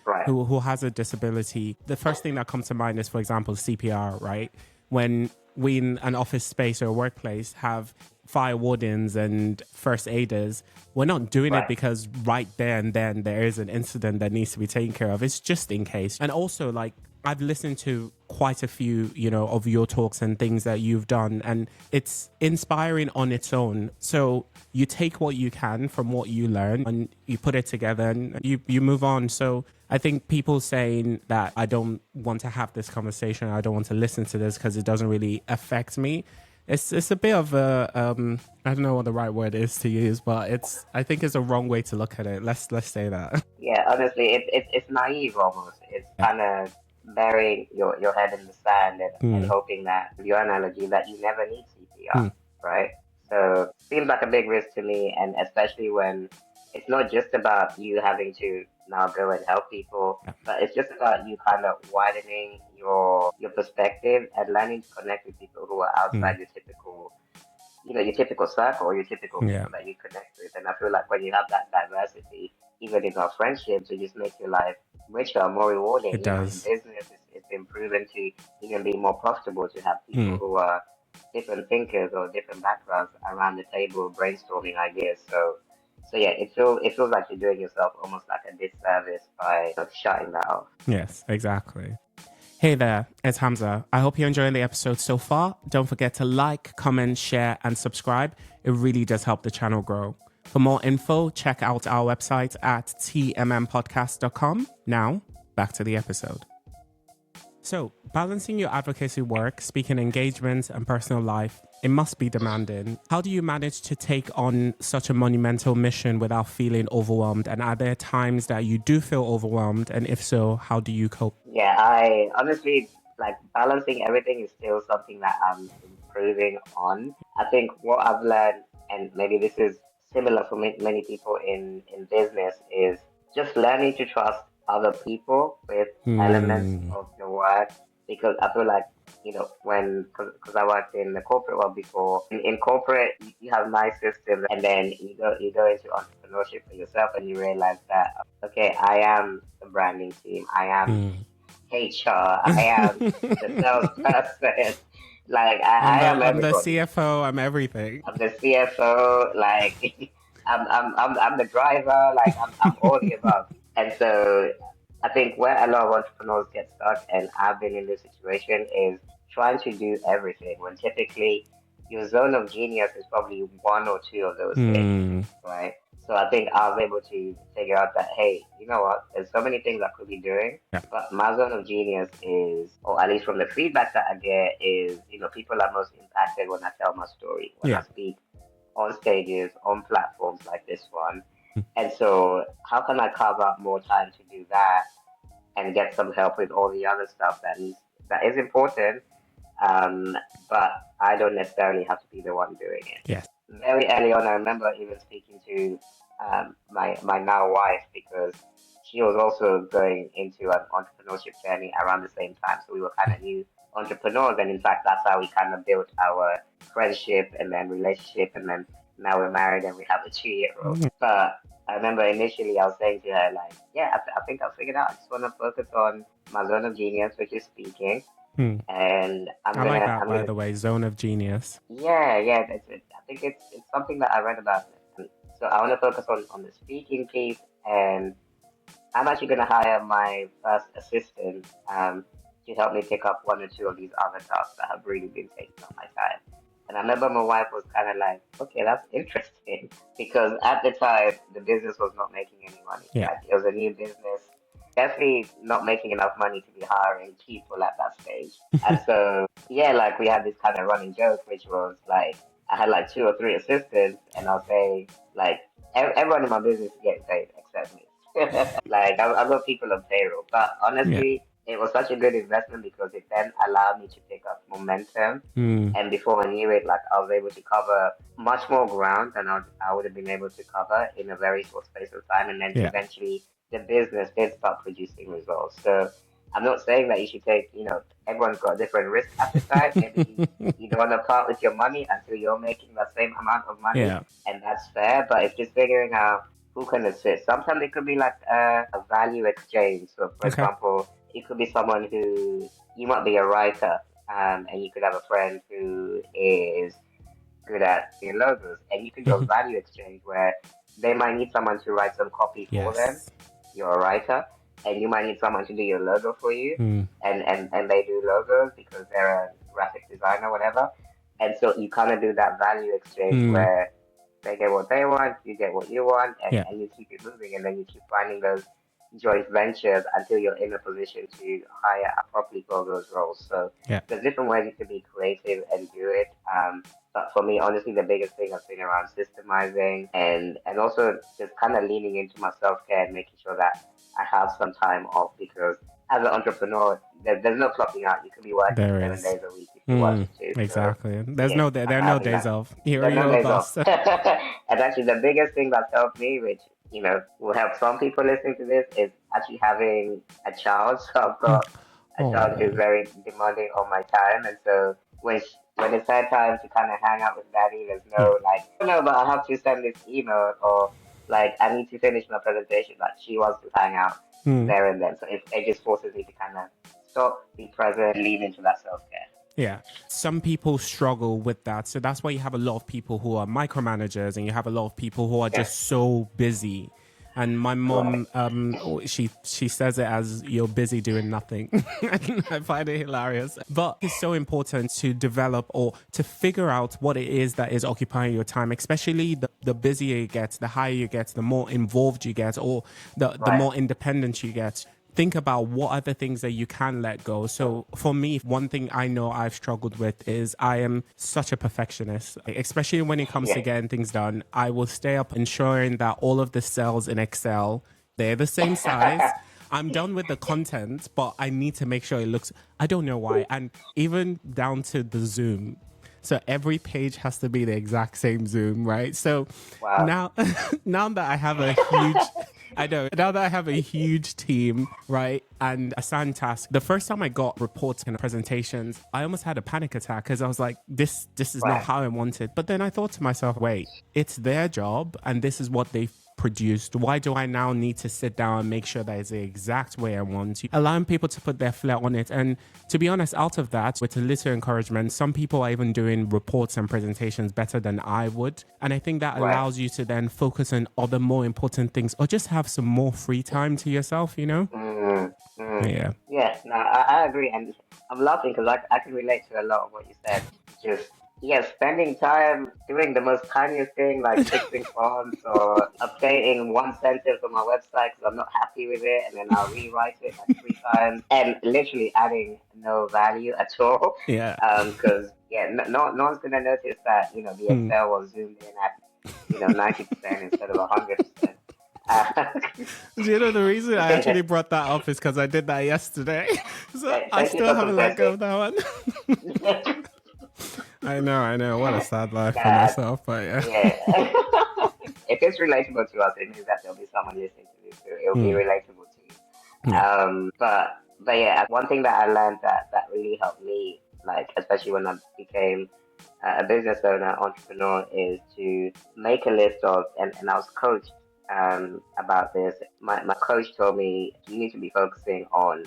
Right. who has a disability. The first thing that comes to mind is, for example, CPR, right? When we in an office space or a workplace have fire wardens and first aiders, we're not doing it Right. because right there and then there is an incident that needs to be taken care of. It's just in case. And also, like, I've listened to quite a few, of your talks and things that you've done, and it's inspiring on its own. So you take what you can from what you learn and you put it together and you move on. So I think people saying that I don't want to have this conversation, I don't want to listen to this because it doesn't really affect me. It's a bit of a I don't know what the right word is to use, but I think it's a wrong way to look at it. Let's say that. Yeah, honestly, it's naive almost. It's kind of burying your head in the sand and Hmm. hoping that your analogy that you never need CPR, Hmm. right? So seems like a big risk to me, and especially when it's not just about you having to now go and help people, but it's just about you kind of widening your perspective and learning to connect with people who are Hmm. outside your typical circle or your typical Yeah, people that you connect with. And I feel like when you have that diversity, even in our friendships, it just makes your life richer, more rewarding. it In does. business, it's been proven to even be more profitable to have people Hmm. who are different thinkers or different backgrounds around the table brainstorming ideas. So yeah, it feels like you're doing yourself almost like a disservice by shutting that off. Yes, exactly. Hey there, it's Hamza. I hope you're enjoying the episode so far. Don't forget to like, comment, share, and subscribe. It really does help the channel grow. For more info, check out our website at tmmpodcast.com. Now, back to the episode. So, balancing your advocacy work, speaking engagements, and personal life, it must be demanding. How do you manage to take on such a monumental mission without feeling overwhelmed? And are there times that you do feel overwhelmed? And if so, how do you cope? Yeah, I honestly like balancing everything is still something that I'm improving on. I think what I've learned, and maybe this is similar for many people in business, is just learning to trust other people with elements Hmm. of your work. Because I feel like, because I worked in the corporate world before, in corporate, you have nice systems, and then you go into entrepreneurship for yourself, and you realize that, okay, I am the branding team, I am Hmm. HR, I am the salesperson. Like I am I'm the everybody. CFO. I'm everything. I'm the CFO. Like I'm the driver. Like I'm all the above. And so I think where a lot of entrepreneurs get stuck, and I've been in this situation, is trying to do everything when typically your zone of genius is probably one or two of those things, Hmm. right? So I think I was able to figure out that, hey, you know what? There's so many things I could be doing, Yeah. but my zone of genius is, or at least from the feedback that I get, is, people are most impacted when I tell my story, when I Yeah. speak on stages, on platforms like this one. And so, how can I carve out more time to do that and get some help with all the other stuff that is important, um, but I don't necessarily have to be the one doing it. Yes. Very early on, I remember even speaking to my now wife because she was also going into an entrepreneurship journey around the same time. So we were kind of new entrepreneurs, and in fact, that's how we kind of built our friendship and then relationship, and then now we're married and we have a 2-year-old. But I remember initially I was saying to her like, yeah, I think I'll figure it out. I just want to focus on my zone of genius, which is speaking, and I like that, by the way, zone of genius. yeah, that's it. I think it's something that I read about. So I want to focus on the speaking piece, and I'm actually going to hire my first assistant to help me pick up one or two of these other tasks that have really been taking up my time. And I remember my wife was kind of like, okay, that's interesting, because at the time the business was not making any money. Yeah. Like, it was a new business, definitely not making enough money to be hiring people at that stage. And so, yeah, like we had this kind of running joke, which was like, I had like 2 or 3 assistants, and I'll say, like, everyone in my business is getting paid except me. Like, I've got people on payroll. But honestly, it was such a good investment because it then allowed me to pick up momentum. And before I knew it, like, I was able to cover much more ground than I would have been able to cover in a very short space of time. And then eventually the business did start producing results. So I'm not saying that you should take, everyone's got a different risk appetite. Maybe you don't want to part with your money until you're making the same amount of money. Yeah. And that's fair. But it's just figuring out who can assist. Sometimes it could be like a value exchange. So, for example, it could be someone who, you might be a writer, and you could have a friend who is good at your logos, and you can do a value exchange where they might need someone to write some copy for them. You're a writer, and you might need someone to do your logo for you, and they do logos because they're a graphic designer, whatever. And so you kind of do that value exchange where they get what they want, you get what you want, and you keep it moving, and then you keep finding those joint ventures until you're in a position to hire and properly fill those roles. So there's different ways you can be creative and do it. But for me, honestly, the biggest thing has been around systemizing and also just kind of leaning into my self-care and making sure that I have some time off, because as an entrepreneur, there's no clocking out. You can be working 7 days a week if you want to. Exactly. So, there are no days off. Here are your boss. And actually, the biggest thing that's helped me, which will help some people listening to this, is actually having a child. So I've got a child who's very demanding on my time, and so when it's her time to kind of hang out with daddy, there's no like, oh no, but I have to send this email, or like I need to finish my presentation. Like, she wants to hang out there and then. So it just forces me to kind of stop, be present, lean into that self-care. Yeah. Some people struggle with that. So that's why you have a lot of people who are micromanagers, and you have a lot of people who are just so busy. And my mom, she says it as, you're busy doing nothing. And I find it hilarious. But it's so important to develop or to figure out what it is that is occupying your time, especially the busier you get, the higher you get, the more involved you get, or the more independent you get. Think about what are the things that you can let go. So for me, one thing I know I've struggled with is I am such a perfectionist, especially when it comes to getting things done. I will stay up ensuring that all of the cells in Excel, they're the same size. I'm done with the content, but I need to make sure it looks, I don't know why. And even down to the zoom. So every page has to be the exact same zoom, right? So now that I have a huge... I know. Now that I have a huge team, right, and assigned tasks, the first time I got reports and presentations, I almost had a panic attack because I was like, this is not how I want it. But then I thought to myself, wait, it's their job and this is what they've produced. Why do I now need to sit down and make sure that it's the exact way I want to? Allowing people to put their flair on it. And to be honest, out of that, with a little encouragement, some people are even doing reports and presentations better than I would. And I think that allows you to then focus on other more important things, or just have some more free time to yourself, Yeah. Yeah, no, I agree. And I'm laughing because I can relate to a lot of what you said. Just, spending time doing the most tiniest thing like fixing fonts or updating one sentence on my website because I'm not happy with it, and then I'll rewrite it like 3 times, and literally adding no value at all. Yeah. Because yeah, no one's gonna notice that the Hmm. Excel was zoomed in at 90% instead of 100%. Uh, The reason I actually brought that up is because I did that yesterday. So I thank you still for haven't let go confessing. of that one. I know. What a sad life for Nah, myself, but yeah. yeah. If it's relatable to us, it means that there'll be someone listening to this too. It'll be Hmm. relatable to you. Yeah. But yeah, one thing that I learned that really helped me, like especially when I became a business owner, entrepreneur, is to make a list of, and I was coached about this. My coach told me you need to be focusing on,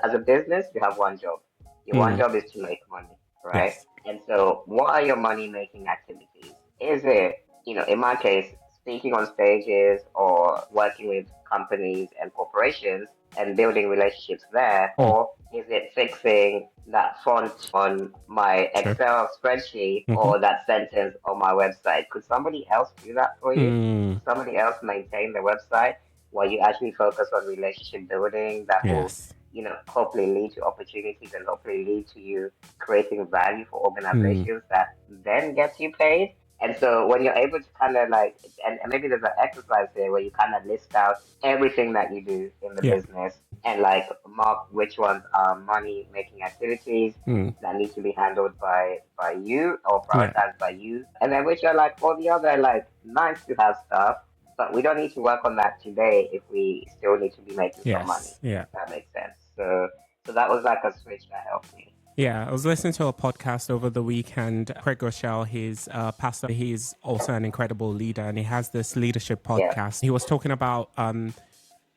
as a business, you have one job. Your one Hmm. job is to make money, right? Yes. And so, what are your money making activities? Is it, in my case, speaking on stages or working with companies and corporations and building relationships there? Hmm. Or is it fixing that font on my True. Excel spreadsheet Mm-hmm. or that sentence on my website? Could somebody else do that for you? Hmm. Could somebody else maintain the website while you actually focus on relationship building that will, Yes. hopefully lead to opportunities and hopefully lead to you creating value for Hmm. organizations that then gets you paid? And so when you're able to kind of like, and maybe there's an exercise there where you kind of list out everything that you do in the Yeah. business and like mark which ones are money making activities Hmm. that need to be handled by you or Yeah. prioritized by you, and then which are like all the other like nice to have stuff, but we don't need to work on that today if we still need to be making some money, Yes. if Yeah. that makes sense. So that was like a switch that helped me. Yeah, I was listening to a podcast over the weekend. Craig Rochelle, he's a pastor. He's also an incredible leader, and he has this leadership Yeah. podcast. He was talking about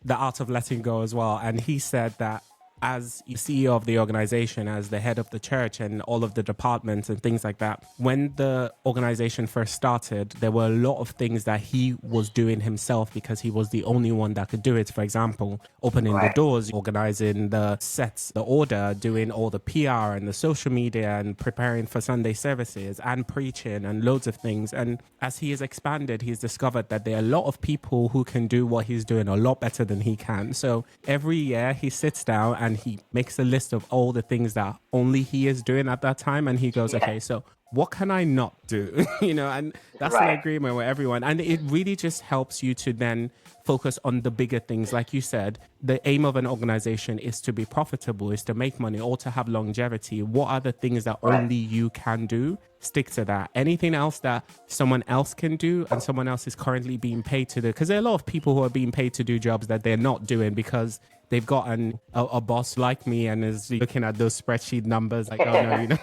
the art of letting go as well. And he said that as CEO of the organization, as the head of the church and all of the departments and things like that, when the organization first started, there were a lot of things that he was doing himself because he was the only one that could do it. For example, opening the Right. doors, organizing the sets, the order, doing all the PR and the social media and preparing for Sunday services and preaching and loads of things. And as he has expanded, he's discovered that there are a lot of people who can do what he's doing a lot better than he can. So every year he sits down and he makes a list of all the things that only he is doing at that time. And he goes, Yeah. okay, so what can I not do? And that's an Right. agreement with everyone. And it really just helps you to then focus on the bigger things. Like you said, the aim of an organization is to be profitable, is to make money or to have longevity. What are the things that Right. only you can do? Stick to that. Anything else that someone else can do and someone else is currently being paid to do, because there are a lot of people who are being paid to do jobs that they're not doing because they've got a boss like me and is looking at those spreadsheet numbers like, oh no,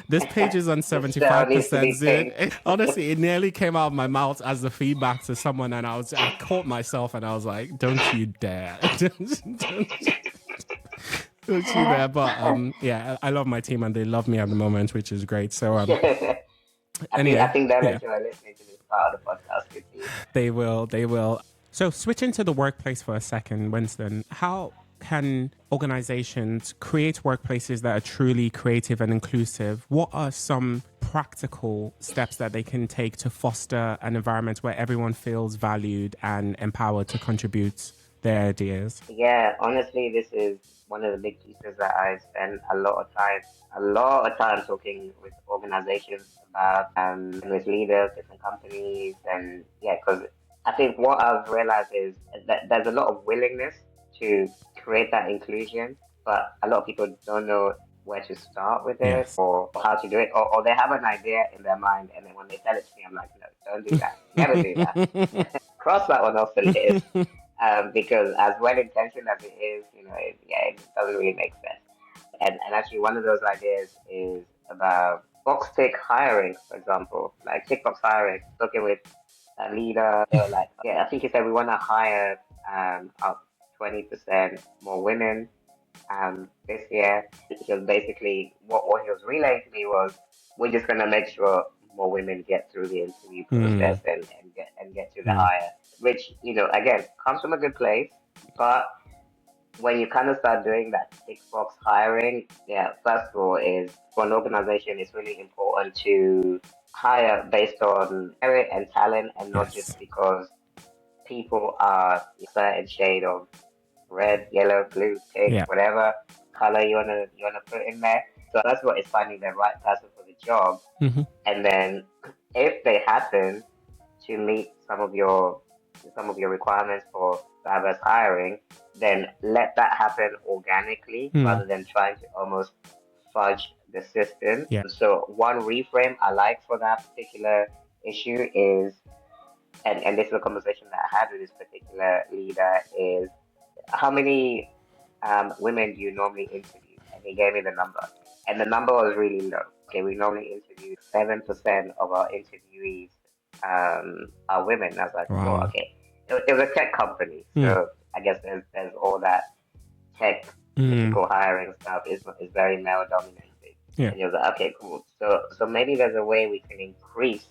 this page is on This cell needs to 75% be Zoom. changed. Honestly, it nearly came out of my mouth as the feedback to someone, and I caught myself and I was like, don't you dare. Don't you dare. But yeah, I love my team and they love me at the moment, which is great. So I anyway, think they'll yeah, enjoy listening to this part of the podcast with you. they will. So switching to the workplace for a second, Winston, how can organizations create workplaces that are truly creative and inclusive? What are some practical steps that they can take to foster an environment where everyone feels valued and empowered to contribute their ideas? Yeah, honestly, this is one of the big pieces that I spend a lot of time talking with organizations about, and with leaders, different companies, and yeah, because I think what I've realized is that there's a lot of willingness to create that inclusion, but a lot of people don't know where to start with it Yes. or how to do it, or they have an idea in their mind, and then when they tell it to me, I'm like, no, don't do that, never do that. Cross that one off the list, because as well intentioned as it is, it doesn't really make sense. And actually, one of those ideas is about box tick hiring, for example, like tick box hiring, talking with a leader. They were like, yeah, I think he said we want to hire up 20% more women this year. Because basically, what he was relaying to me was, we're just gonna make sure more women get through the interview Mm, process and get to the mm, hire, which again comes from a good place, but when you kind of start doing that tick box hiring, yeah, first of all, is for an organization, it's really important to hire based on merit and talent, and not just Yes. because people are a certain shade of red, yellow, blue, pink, Yeah. whatever color you wanna put in there. So that's what is finding the right person for the job. Hmm. And then if they happen to meet some of your requirements for diverse hiring, then let that happen organically Mm. rather than trying to almost fudge the system. Yeah. So one reframe I like for that particular issue is, and this is a conversation that I had with this particular leader, is how many women do you normally interview? And he gave me the number. And the number was really low. Okay, we normally interview 7% of our interviewees are women. I was like, well, Wow. okay. It was a tech company. Mm. So I guess there's all that tech Mm. typical hiring stuff is very male dominated. Yeah. And he was like, okay, cool. So maybe there's a way we can increase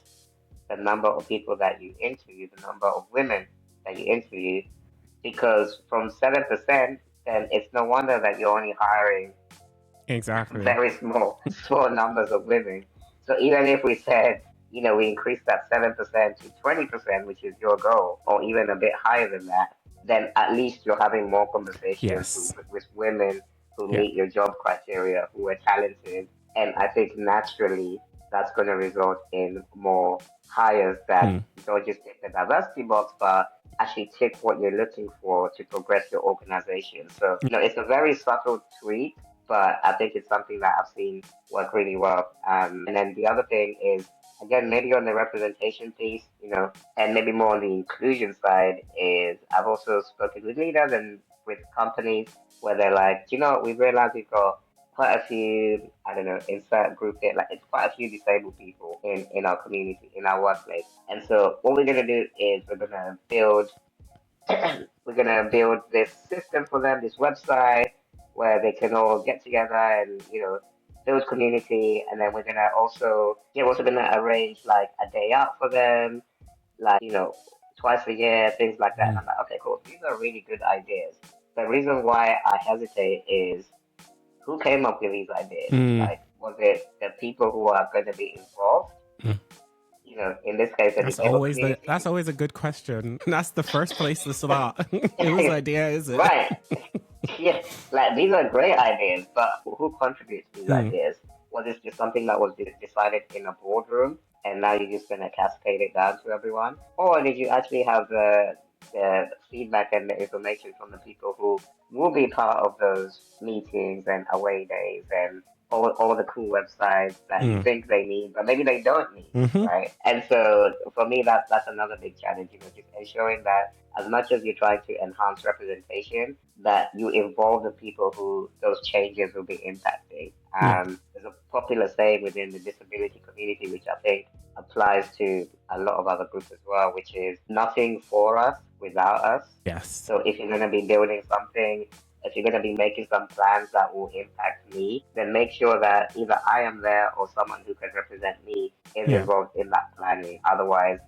the number of people that you interview, the number of women that you interview, because from 7%, then it's no wonder that you're only hiring Exactly. very small numbers of women. So even if we said, we increase that 7% to 20%, which is your goal, or even a bit higher than that, then at least you're having more conversations Yes. with women who Yeah. meet your job criteria, who are talented. And I think naturally that's going to result in more hires that Mm. don't just tick the diversity box, but actually tick what you're looking for to progress your organization. So, it's a very subtle tweak, but I think it's something that I've seen work really well. And then the other thing is, again, maybe on the representation piece, and maybe more on the inclusion side, is I've also spoken with leaders and with companies where they're like, we realize we've got quite a few, I don't know, insert group here, like it's quite a few disabled people in our community, in our workplace. And so what we're going to do is we're gonna build this system for them, this website where they can all get together and build community. And then we're also gonna arrange like a day out for them, like twice a year, things like that. And Mm. I'm like, okay, cool. These are really good ideas. The reason why I hesitate is who came up with these ideas? Mm. Like, was it the people who are going to be involved? Mm. In this case, the disabled That's community. always a good question. That's the first place to start. Whose idea is it? Right. Yeah, like these are great ideas, but who contributes to these Mm. ideas? Was this just something that was decided in a boardroom, and now you're just gonna cascade it down to everyone, or did you actually have the feedback and the information from the people who will be part of those meetings and away days and all the cool websites that you Mm. think they need, but maybe they don't need, Hmm. right? And so for me, that's another big challenge, just ensuring that as much as you're trying to enhance representation, that you involve the people who those changes will be impacting. Yeah. There's a popular saying within the disability community, which I think applies to a lot of other groups as well, which is nothing for us without us. Yes. So if you're going to be building something, if you're going to be making some plans that will impact me, then make sure that either I am there or someone who can represent me is Yeah. involved in that planning. Otherwise,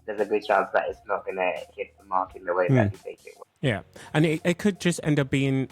there's a good chance that it's not going to hit the mark in the way that Mm. you think it will. Yeah. And it could just end up being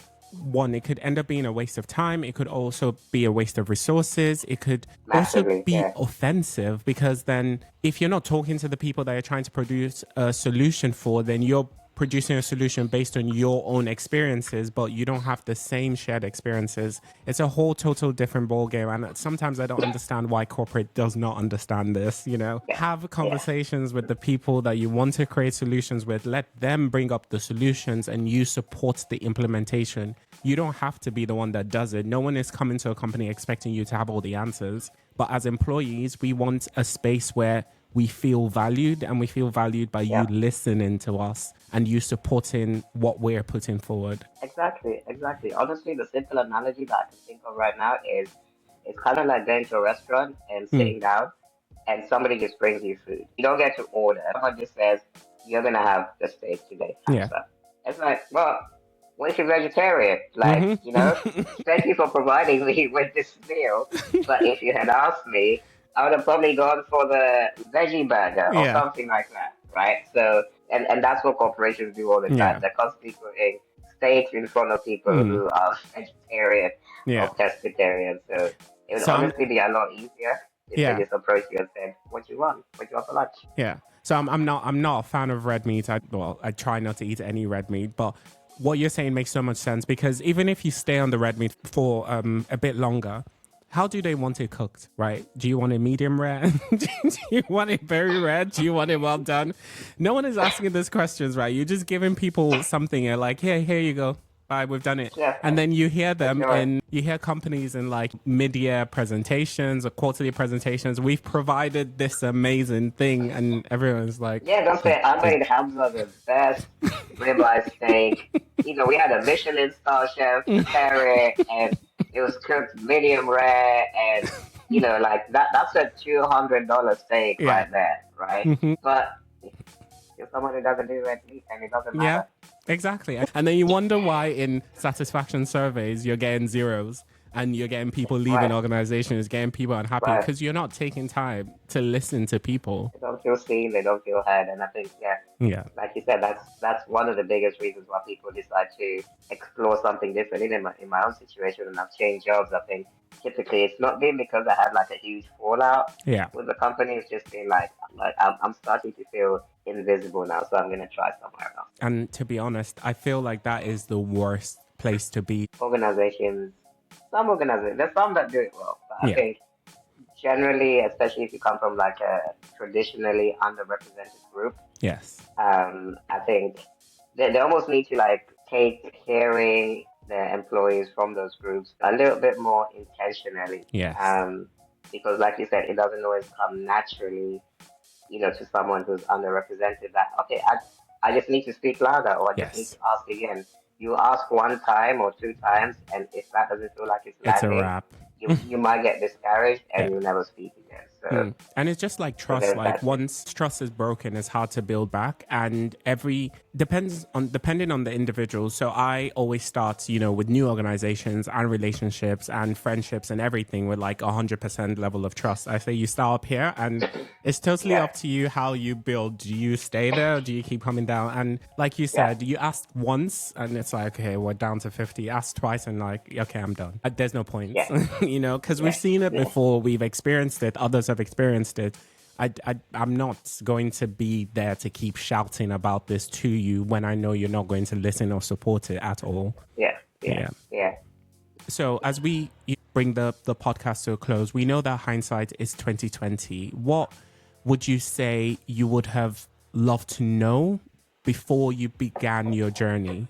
it could end up being a waste of time. It could also be a waste of resources. It could also Massively, be yeah. offensive because then if you're not talking to the people that you're trying to produce a solution for, then you're producing a solution based on your own experiences, but you don't have the same shared experiences. It's a whole total different ballgame. And sometimes I don't understand why corporate does not understand this, Yeah, Have yeah, conversations with the people that you want to create solutions with. Let them bring up the solutions and you support the implementation. You don't have to be the one that does it. No one is coming to a company expecting you to have all the answers. But as employees, we want a space where we feel valued, and we feel valued by you yeah. listening to us and you supporting what we're putting forward. Exactly, exactly. Honestly, the simple analogy that I can think of right now is it's kind of like going to a restaurant and Mm. sitting down and somebody just brings you food. You don't get to order. Someone just says, you're going to have the steak today, Yeah. Hamza. It's like, well, what if you're vegetarian? Like, Mm-hmm. thank you for providing me with this meal. But if you had asked me, I would have probably gone for the veggie burger or Yeah. something like that, right? So, and that's what corporations do all the time. Yeah. They're constantly putting steaks in front of people Mm. who are vegetarian Yeah. or pescatarian. So it would So I'm honestly be a lot easier. if they Yeah. just approach you and said, "What you want? What you want for lunch?" Yeah. So I'm not a fan of red meat. I try not to eat any red meat, but what you're saying makes so much sense because even if you stay on the red meat for a bit longer, how do they want it cooked, right? Do you want it medium rare? Do you want it very red? Do you want it well done? No one is asking these questions, right? You're just giving people something. You're like, here you go. Bye, we've done it. Yeah, And then you hear for them sure. you hear companies in like mid-year presentations or quarterly presentations. We've provided this amazing thing, and everyone's like, Yeah, don't say I did made Hamza the best ribeye steak. We had a Michelin star chef prepare it, and it was cooked medium rare, and like that's a $200 steak yeah. right there, right? But if someone who doesn't do red meat and it doesn't Yeah, matter, exactly. And then you wonder why in satisfaction surveys you're getting zeros and you're getting people leaving right, organizations, getting people unhappy right. because you're not taking time to listen to people. They don't feel seen, they don't feel heard, and I think yeah, Yeah. like you said, that's one of the biggest reasons why people decide to explore something different. Even in my own situation, when I've changed jobs, I think typically it's not been because I had like a huge fallout Yeah. with the company. It's just been like I'm starting to feel invisible now, so I'm gonna try somewhere else. And to be honest, I feel like that is the worst place to be. Organizations, some organizations, there's some that do it well, but I Yeah. think generally, especially if you come from like a traditionally underrepresented group, Yes. I think they almost need to like take caring their employees from those groups a little bit more intentionally. Yes. Um, because like you said, it doesn't always come naturally, to someone who's underrepresented that, okay, I just need to speak louder or I just need Yes. to ask again. You ask one time or two times, and if that doesn't feel like it's It's a landing, wrap. you might get discouraged Yeah. and you'll never speak again. So, And it's just like so trust. there's Like that too. once trust is broken, it's hard to build back. And depending on the individual. So I always start, with new organizations and relationships and friendships and everything with like 100% level of trust. I say you start up here, and it's totally Yeah, up to you how you build. Do you stay there? Or do you keep coming down? And like you yeah, said, you ask once, and it's like, okay, we're down to 50. Ask twice, and like, okay, I'm done. There's no point, yeah, because we've yeah, seen it yeah. before. We've experienced it. Others have experienced it. I'm not going to be there to keep shouting about this to you when I know you're not going to listen or support it at all. Yeah, yeah, Yeah. yeah. So as we bring the podcast to a close, we know that hindsight is 2020. What would you say you would have loved to know before you began your journey?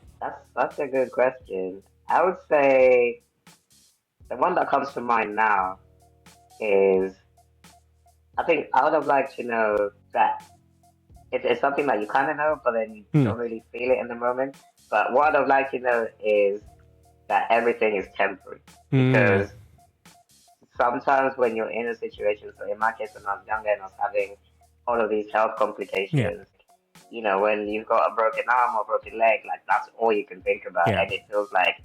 That's a good question. I would say the one that comes to mind now is I think I would have liked to know that it's something that you kind of know, but then you Hmm. don't really feel it in the moment. But what I'd have liked to know is that everything is temporary Hmm. because sometimes when you're in a situation, so in my case, when I was younger and I was having all of these health Yeah. complications, when you've got a broken arm or broken leg, like that's all you can think about. Yeah. And it feels like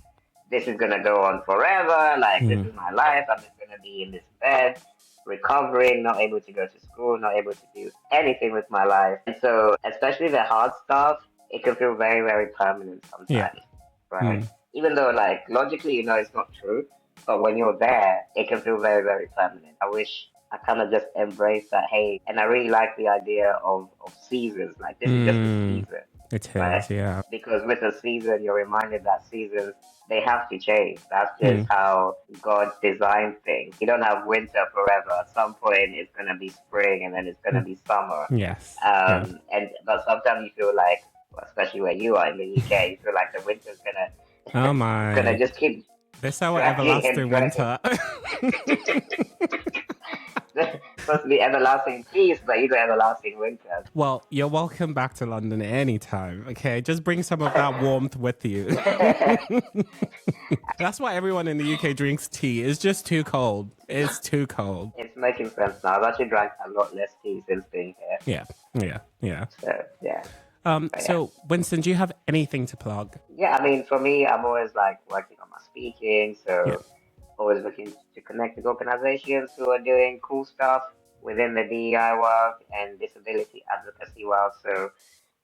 this is going to go on forever. Like, this Hmm. is my life. I'm just going to be in this bed, recovering, not able to go to school, not able to do anything with my life. And so, especially the hard stuff, it can feel very, very permanent Yeah. sometimes, right? Even though, like, logically, it's not true. But when you're there, it can feel very, very permanent. I wish I kind of just embraced that, hey, and I really like the idea of seasons. Like, this is just a Hmm. season, It right? is. Yeah. Because with a season, you're reminded that seasons, they have to change. That's Hmm. just how God designed things. You don't have winter forever. At some point, it's going to be spring and then it's going to be summer. Yes. Yeah. But sometimes you feel like, especially where you are in the UK, you feel like the winter's Oh gonna my. just keep This our dragging and everlasting dragging. winter. Supposed to be everlasting peace, but you got everlasting winter. Well, you're welcome back to London anytime, okay? Just bring some of that warmth with you. That's why everyone in the UK drinks tea. It's just too cold. It's too cold. It's making sense now. I've actually drank a lot less tea since being here. Yeah. So yeah. But yeah. So, Winston, do you have anything to plug? Yeah, I mean, for me, I'm always like working on my speaking, Yeah. so always looking to connect with organizations who are doing cool stuff within the DEI world and disability advocacy world. So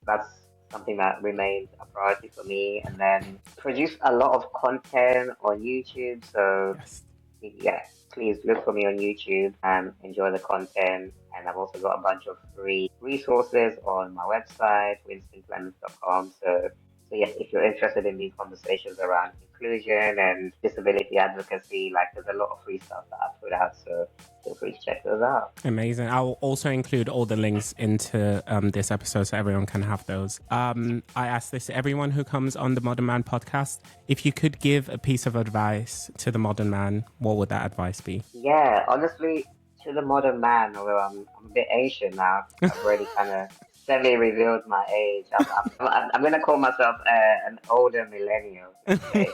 that's something that remains a priority for me. And then produce a lot of content on YouTube. So Yes. yeah, please look for me on YouTube and enjoy the content. And I've also got a bunch of free resources on my website, winstonclemens.com. So yes, if you're interested in these conversations around inclusion and disability advocacy, like there's a lot of free stuff that I put out. So feel free to check those out. Amazing. I'll also include all the links into this episode so everyone can have those. I ask this to everyone who comes on the Modern Man podcast. If you could give a piece of advice to the modern man, what would that advice be? Yeah, honestly, to the modern man, although I'm a bit Asian now, I've already kind of semi-revealed my age. I'm going to call myself an older millennial. Okay?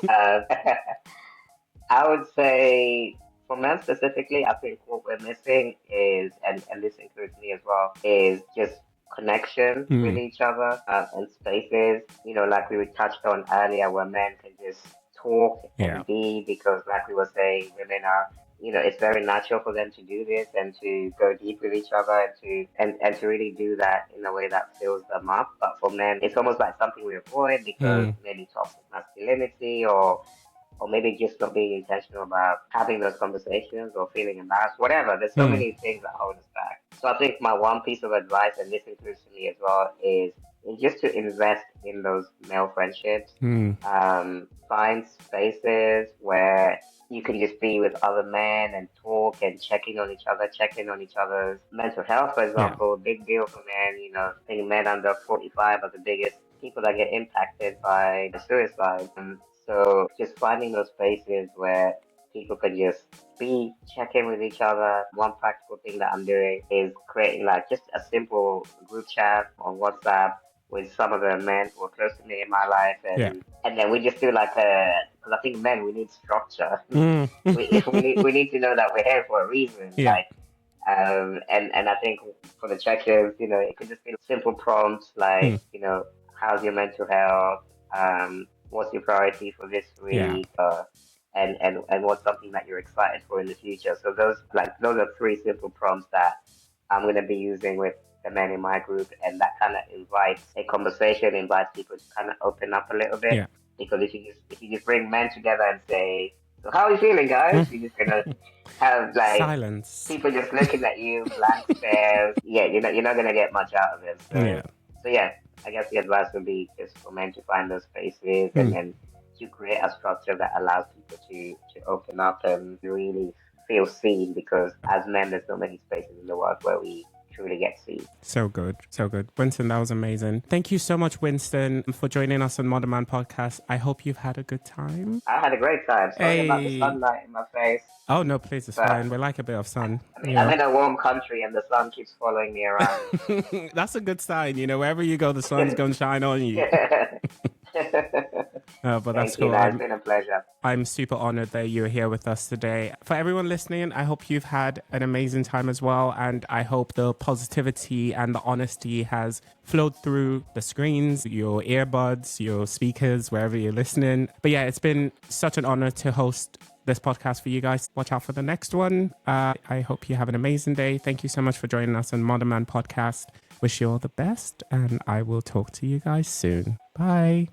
I would say for men specifically, I think what we're missing is, and this includes me as well, is just connection with each other and spaces, like we touched on earlier, where men can just talk and be, because like we were saying, women are, it's very natural for them to do this and to go deep with each other and to really do that in a way that fills them up. But for men, it's almost like something we avoid because maybe toxic masculinity or maybe just not being intentional about having those conversations or feeling embarrassed, whatever. There's so many things that hold us back. So I think my one piece of advice, and this includes me as well, is just to invest in those male friendships. Find spaces where you can just be with other men and talk and check in on each other's mental health, for example. Big deal for men, I think men under 45 are the biggest people that get impacted by suicide. So just finding those spaces where people can just check in with each other. One practical thing that I'm doing is creating like just a simple group chat on WhatsApp with some of the men who are close to me in my life, and then we just do like because I think men, we need structure. we need to know that we're here for a reason. And I think for the check-ins, it could just be simple prompts like, how's your mental health? What's your priority for this week? And what's something that you're excited for in the future? So those are three simple prompts that I'm going to be using with the men in my group, and that kind of invites a conversation, invites people to kind of open up a little bit. Because if you just bring men together and say, "So how are you feeling, guys?" You're just gonna have like silence, people just looking at you, blank stares. You're not gonna get much out of them. So I guess the advice would be just for men to find those spaces and then to create a structure that allows people to open up and really feel seen, because as men, there's so many spaces in the world where we truly get seen. So good. Winston, that was amazing. Thank you so much, Winston, for joining us on Modern Man Podcast. I hope you've had a good time. I had a great time. Sorry about the sunlight in my face. Oh, no, please, it's fine. We like a bit of sun. I'm in a warm country and the sun keeps following me around. That's a good sign. Wherever you go, the sun's going to shine on you. But that's cool. It's been a pleasure. I'm super honored that you're here with us today. For everyone listening, I hope you've had an amazing time as well. And I hope the positivity and the honesty has flowed through the screens, your earbuds, your speakers, wherever you're listening. But yeah, it's been such an honor to host this podcast for you guys. Watch out for the next one. I hope you have an amazing day. Thank you so much for joining us on Modern Man Podcast. Wish you all the best, and I will talk to you guys soon. Bye.